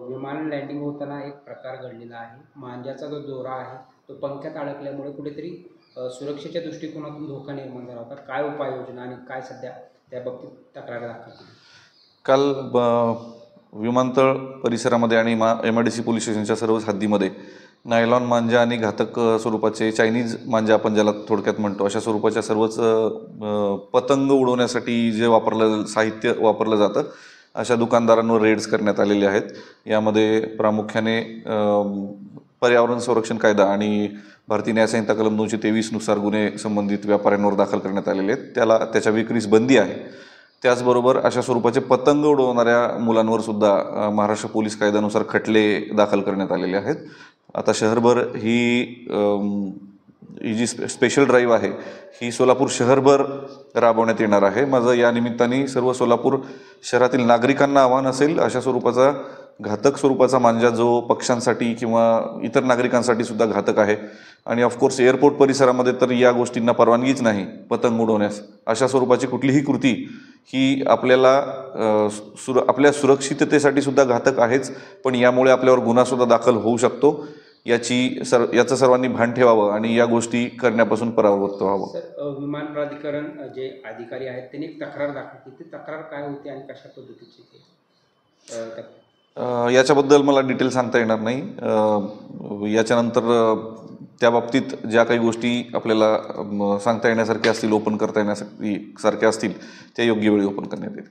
विमान लँडिंग होताना एक प्रकार घडलेला आहे. मांज्याचा जो दोरा आहे तो पंख्यात अडकल्यामुळे कुठेतरी सुरक्षेच्या दृष्टिकोनातून धोका निर्माण झाला होता. काय उपाययोजना आणि काय सध्या त्या बाबतीत तक्रार दाखल केली? काल विमानतळ परिसरामध्ये आणि MIDC पोलीस स्टेशनच्या सर्वच हद्दीमध्ये नायलॉन मांजा आणि घातक स्वरूपाचे चायनीज मांजा आपण ज्याला थोडक्यात म्हणतो अशा स्वरूपाच्या सर्वच पतंग उडवण्यासाठी जे साहित्य वापरलं जातं अशा दुकानदारांवर रेड्स करण्यात आलेले आहेत. यामध्ये प्रामुख्याने पर्यावरण संरक्षण कायदा आणि भारतीय न्याय संहिता कलम 223 नुसार गुन्हे संबंधित व्यापाऱ्यांवर दाखल करण्यात आलेले आहेत. त्याच्या विक्रीस बंदी आहे. त्याचबरोबर अशा स्वरूपाचे पतंग उडवणाऱ्या मुलांवर सुद्धा महाराष्ट्र पोलीस कायद्यानुसार खटले दाखल करण्यात आलेले आहेत. आता शहरभर ही जी स्पेशल ड्राईव्ह आहे ही सोलापूर शहरभर राबवण्यात येणार आहे. माझं या निमित्ताने सर्व सोलापूर शहरातील नागरिकांना आव्हान असेल, अशा स्वरूपाचा घातक स्वरूपाचा मांजा जो पक्ष्यांसाठी किंवा इतर नागरिकांसाठी सुद्धा घातक आहे आणि ऑफकोर्स एअरपोर्ट परिसरामध्ये तर या गोष्टींना परवानगीच नाही पतंग उडवण्यास. अशा स्वरूपाची कुठलीही कृती ही आपल्या सुरक्षिततेसाठी सुद्धा घातक आहेच, पण यामुळे आपल्यावर गुन्हा सुद्धा दाखल होऊ शकतो. याचं सर्वांनी भान ठेवावं आणि या गोष्टी करण्यापासून परावृत्त व्हावं. सर, विमान प्राधिकरण जे अधिकारी आहेत त्यांनी एक तक्रार दाखल केली. ती तक्रार काय होती आणि कशा पद्धतीची ती? याच्याबद्दल मला डिटेल सांगता येणार नाही. याच्यानंतर त्या बाबतीत ज्या काही गोष्टी आपल्याला सांगता येण्यासारख्या असतील, ओपन करता येण्यासारख्या असतील त्या योग्य वेळी ओपन करण्यात येतील.